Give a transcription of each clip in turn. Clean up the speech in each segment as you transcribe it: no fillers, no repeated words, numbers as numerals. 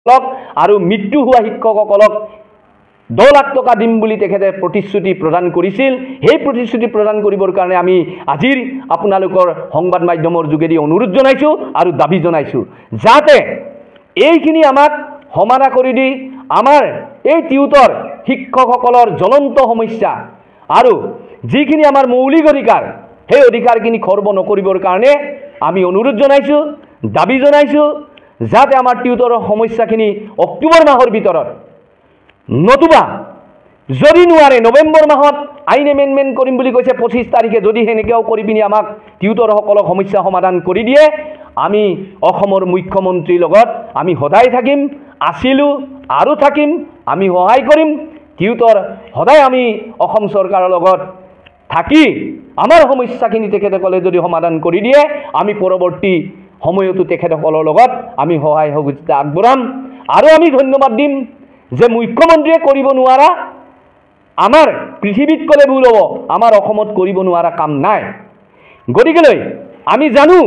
আৰু মৃত্যু হোৱা শিক্ষকসকলক 10 লাখ টকা দিম বুলি তেখেতে প্ৰতিশ্ৰুতি প্ৰদান কৰিছিল। সেই প্ৰতিশ্ৰুতি প্ৰদান কৰিবৰ কাৰণে আমি আজিৰ আপোনালোকৰ সংবাদ মাধ্যমৰ যোগেদি অনুৰোধ জনাইছোঁ আৰু দাবী জনাইছোঁ যাতে এইখিনি আমাক সমাধা কৰি দি আমাৰ এই টিউটৰ শিক্ষকসকলৰ জ্বলন্ত সমস্যা আৰু যিখিনি আমাৰ মৌলিক অধিকাৰ সেই অধিকাৰখিনি খৰ্ব নকৰিবৰ কাৰণে আমি অনুৰোধ জনাইছোঁ, দাবী জনাইছোঁ যাতে আমাৰ টিউটৰৰ সমস্যাখিনি অক্টোবৰ মাহৰ ভিতৰত নতুবা যদি নোৱাৰে নৱেম্বৰ মাহত আইন এমেণ্ডমেণ্ট কৰিম বুলি কৈছে 25 তাৰিখে যদি সেনেকেও কৰি পিনি আমাক টিউটৰসকলক সমস্যা সমাধান কৰি দিয়ে আমি অসমৰ মুখ্যমন্ত্ৰীৰ লগত আমি সদায় থাকিম, আছিলোঁ আৰু থাকিম, আমি সহায় কৰিম। টিউটৰ সদায় আমি অসম চৰকাৰৰ লগত থাকি আমাৰ সমস্যাখিনি তেখেতসকলে যদি সমাধান কৰি দিয়ে আমি পৰৱৰ্তী সময়তো তেখেতসকলৰ লগত আমি সহায় সহযোগিতা আগবঢ়াম। আৰু আমি ধন্যবাদ দিম যে মুখ্যমন্ত্ৰীয়ে কৰিব নোৱাৰা আমাৰ পৃথিৱীত ক'লে ভুল হ'ব, আমাৰ অসমত কৰিব নোৱাৰা কাম নাই। গতিকেলৈ আমি জানো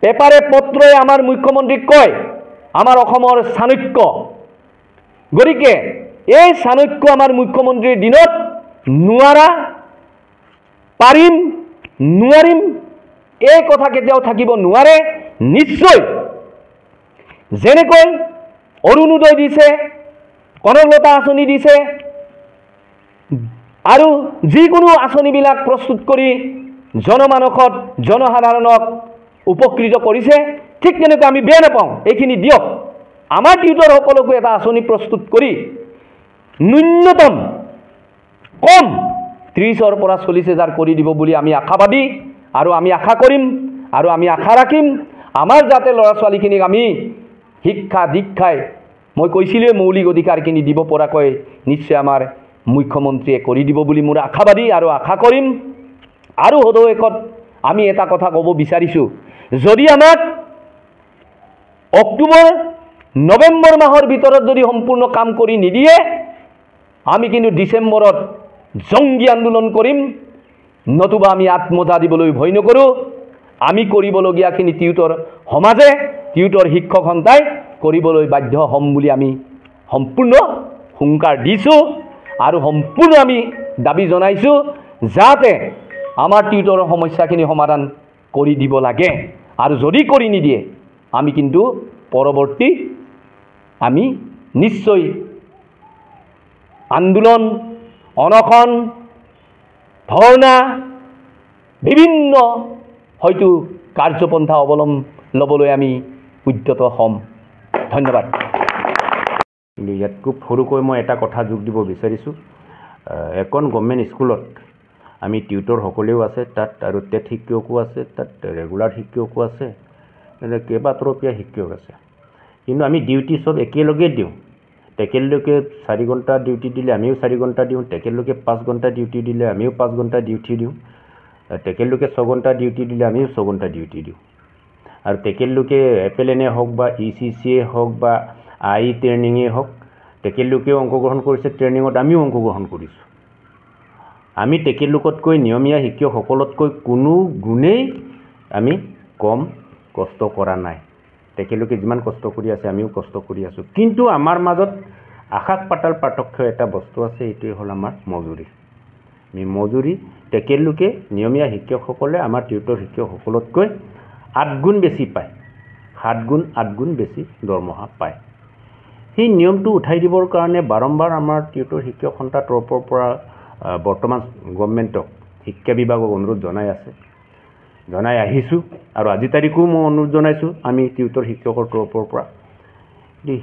পেপাৰে পত্ৰই আমাৰ মুখ্যমন্ত্ৰীক কয় আমাৰ অসমৰ চাণক্য। গতিকে এই চাণক্য আমাৰ মুখ্যমন্ত্ৰীৰ দিনত নোৱাৰা পাৰিম নোৱাৰিম এই কথা কেতিয়াও থাকিব নোৱাৰে। নিশ্চয় যেনেকৈ অৰুণোদয় দিছে, কনকলতা আঁচনি দিছে আৰু যিকোনো আঁচনিবিলাক প্ৰস্তুত কৰি জনমানসত জনসাধাৰণক উপকৃত কৰিছে, ঠিক তেনেকৈ আমি বেয়া নাপাওঁ, এইখিনি দিয়ক। আমাৰ টিউটৰসকলকো এটা আঁচনি প্ৰস্তুত কৰি ন্যূনতম কম 30,000 পৰা 40,000 কৰি দিব বুলি আমি আশাবাদী আৰু আমি আশা কৰিম আৰু আমি আশা ৰাখিম আমাৰ যাতে ল'ৰা ছোৱালীখিনিক আমি শিক্ষা দীক্ষাই মই কৈছিলোঁৱে মৌলিক অধিকাৰখিনি দিব পৰাকৈ নিশ্চয় আমাৰ মুখ্যমন্ত্ৰীয়ে কৰি দিব বুলি মোৰ আশাবাদী আৰু আশা কৰিম। আৰু সদৌ আমি এটা কথা ক'ব বিচাৰিছোঁ, যদি আমাক অক্টোবৰ নৱেম্বৰ মাহৰ ভিতৰত যদি সম্পূৰ্ণ কাম কৰি নিদিয়ে আমি কিন্তু ডিচেম্বৰত জংগী আন্দোলন কৰিম, নতুবা আমি আত্মজা দিবলৈ ভয় নকৰোঁ। আমি কৰিবলগীয়াখিনি টিউটৰ সমাজে টিউটৰ শিক্ষক সন্থাই কৰিবলৈ বাধ্য হ'ম বুলি আমি সম্পূৰ্ণ হুংকাৰ দিছোঁ আৰু সম্পূৰ্ণ আমি দাবী জনাইছোঁ যাতে আমাৰ টিউটৰৰ সমস্যাখিনি সমাধান কৰি দিব লাগে। আৰু যদি কৰি নিদিয়ে আমি কিন্তু পৰৱৰ্তী আমি নিশ্চয় আন্দোলন, অনশন, ধৰ্ণা বিভিন্ন হয়তো কাৰ্যপন্থা ল'বলৈ আমি উদ্যত হ'ম। ধন্যবাদ। ইয়াত খুব সৰুকৈ মই এটা কথা যোগ দিব বিচাৰিছোঁ। এখন গভৰ্ণমেণ্ট স্কুলত আমি টিউটৰ সকলেও আছে তাত আৰু টেট শিক্ষকো আছে তাত, ৰেগুলাৰ শিক্ষকো আছে, কেইবাতৰপীয়া শিক্ষক আছে। কিন্তু আমি ডিউটি চব একেলগে দিওঁ। তেখেতলোকে 4 ঘণ্টা ডিউটি দিলে আমিও 4 ঘণ্টা দিওঁ, তেখেতলোকে 5 ঘণ্টা ডিউটি দিলে আমিও 5 ঘণ্টা ডিউটি দিওঁ, তেখেতলোকে 6 ঘণ্টা ডিউটি দিলে আমিও 6 ঘণ্টা ডিউটি দিওঁ। আৰু তেখেতলোকে FLNে হওক বা ECCয়ে হওক বা AI ট্ৰেইনিঙেই হওক তেখেতলোকেও অংশগ্ৰহণ কৰিছে, ট্ৰেইনিঙত আমিও অংশগ্ৰহণ কৰিছোঁ। আমি তেখেতলোকতকৈ নিয়মীয়া শিক্ষকসকলতকৈ কোনো গুণেই আমি কম কষ্ট কৰা নাই। তেখেতলোকে যিমান কষ্ট কৰি আছে আমিও কষ্ট কৰি আছোঁ। কিন্তু আমাৰ মাজত আকাশ পাতাল পাৰ্থক্য এটা বস্তু আছে, এইটোৱে হ'ল আমাৰ মজুৰি। আমি মজুৰি তেখেতলোকে নিয়মীয়া শিক্ষকসকলে আমাৰ টিউটৰ শিক্ষকসকলতকৈ 8 গুণ বেছি পায়, 7 গুণ 8 গুণ বেছি দৰমহা পায়। সেই নিয়মটো উঠাই দিবৰ কাৰণে বাৰম্বাৰ আমাৰ টিউটৰ শিক্ষক সন্থাৰ তৰফৰ পৰা বৰ্তমান গভৰ্ণমেণ্টক শিক্ষা বিভাগক অনুৰোধ জনাই আহিছোঁ আৰু আজি তাৰিখেও মই অনুৰোধ জনাইছোঁ আমি টিউটৰ শিক্ষকৰ তৰফৰ পৰা।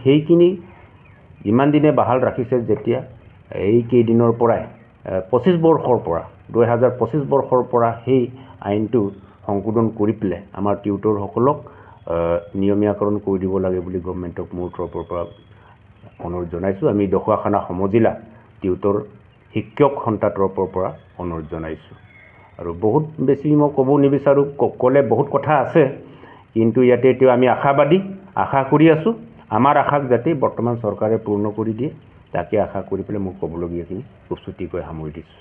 সেইখিনি ইমান দিনে বাহাল ৰাখিছে যেতিয়া এই কেইদিনৰ পৰাই 25 বৰ্ষৰ পৰা 2025 বৰ্ষৰ পৰা সেই আইনটো সংশোধন কৰি পেলাই আমাৰ টিউটৰসকলক নিয়মীয়াকৰণ কৰি দিব লাগে বুলি গভৰ্ণমেণ্টক মোৰ তৰফৰ পৰা অনুৰোধ জনাইছোঁ। আমি দখুৱাখানা সমজিলা টিউটৰ শিক্ষক সন্থাৰ তৰফৰ পৰা অনুৰোধ জনাইছোঁ। আৰু বহুত বেছি মই ক'ব নিবিচাৰোঁ, ক'লে বহুত কথা আছে, কিন্তু ইয়াতে এতিয়া আমি আশাবাদী, আশা কৰি আছোঁ। আমাৰ আশাক যাতে বৰ্তমান চৰকাৰে পূৰ্ণ কৰি দিয়ে তাকে আশা কৰি পেলাই মোক ক'বলগীয়াখিনি প্ৰস্তুতিকৈ সামৰি দিছোঁ।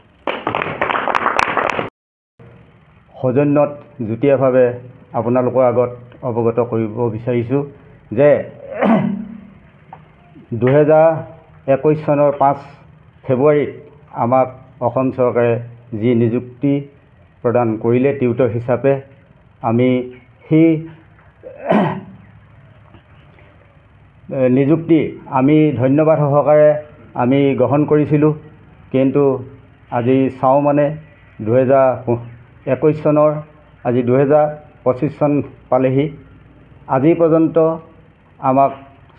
সৌজন্যত যুটীয়াভাৱে আপোনালোকৰ আগত অৱগত কৰিব বিচাৰিছোঁ যে 2021 চনৰ 5 ফেব্ৰুৱাৰীত আমাক অসম চৰকাৰে যি নিযুক্তি প্ৰদান কৰিলে টিউটৰ হিচাপে আমি সেই নিযুক্তি আমি ধন্যবাদ সহকাৰে আমি গ্ৰহণ কৰিছিলোঁ। কিন্তু আজি চাওঁ মানে 2021 চনৰ আজি 2025 চন পালেহি, আজি পৰ্যন্ত আমাক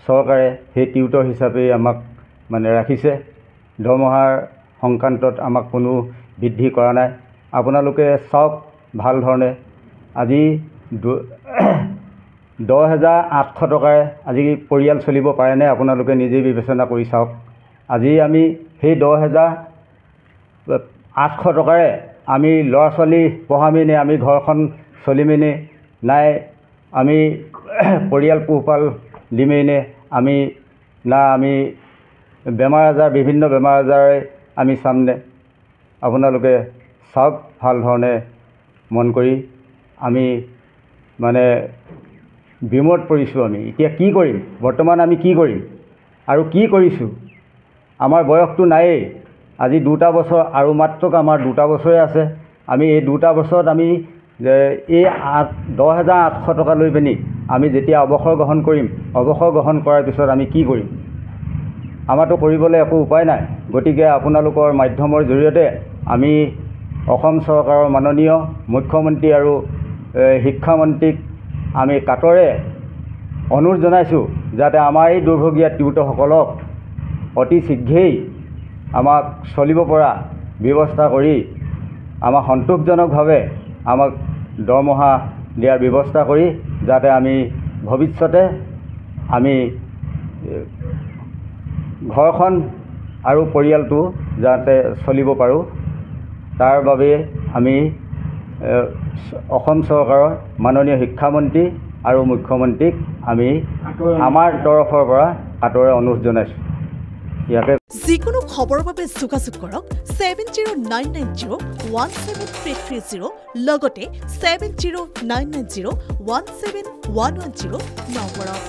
চৰকাৰে সেই টিউটৰ হিচাপে আমাক মানে ৰাখিছে। দৰমহাৰ সংক্ৰান্তত আমাক কোনো বৃদ্ধি কৰা নাই। আপোনালোকে চাওক ভাল ধৰণে, আজি 10,800 টকাৰে আজি পৰিয়াল চলিব পাৰেনে? আপোনালোকে নিজেই বিবেচনা কৰি চাওক। আজি আমি সেই 10,800 টকাৰে আমি ল'ৰা ছোৱালী পঢ়ামেনে, আমি ঘৰখন চলিমেনে, নাই আমি পৰিয়াল পোহপাল দিমেনে, আমি বেমাৰ আজাৰ বিভিন্ন বেমাৰ আজাৰে আমি চামনে? আপোনালোকে চাওক ভাল ধৰণে মন কৰি। আমি মানে বিমত পৰিছোঁ। আমি এতিয়া কি কৰিম? বৰ্তমান আমি কি কৰিম আৰু কি কৰিছোঁ? আমাৰ বয়সটো নায়েই। আজি 2টা বছৰ আৰু মাত্ৰ আমাৰ 2টা বছৰে আছে। আমি এই 2টা বছৰত আমি এই 10,800 টকা লৈ পিনি আমি যেতিয়া অৱসৰ গ্ৰহণ কৰিম, অৱসৰ গ্ৰহণ কৰাৰ পিছত আমি কি কৰিম? আমাৰতো কৰিবলৈ একো উপায় নাই। গতিকে আপোনালোকৰ মাধ্যমৰ জৰিয়তে আমি অসম চৰকাৰৰ মাননীয় মুখ্যমন্ত্ৰী আৰু শিক্ষামন্ত্ৰীক আমি কাটৰে অনুৰোধ জনাইছোঁ যাতে আমাৰ এই দুৰ্ভগীয়া টিউটৰসকলক অতি শীঘ্ৰেই আমাক চলিব পৰা ব্যৱস্থা কৰি আমাক সন্তোষজনকভাৱে আমাক দৰমহা দিয়াৰ ব্যৱস্থা কৰি যাতে আমি ভৱিষ্যতে আমি ঘৰখন আৰু পৰিয়ালটো যাতে চলিব পাৰোঁ, তাৰ বাবে আমি অসম চৰকাৰৰ মাননীয় শিক্ষামন্ত্ৰী আৰু মুখ্যমন্ত্ৰীক আমি আমাৰ তৰফৰ পৰা কাটৰে অনুৰোধ জনাইছোঁ। ইয়াতে যিকোনো খবৰৰ বাবে যোগাযোগ কৰক 7099017330 লগতে 7099017110 নম্বৰত।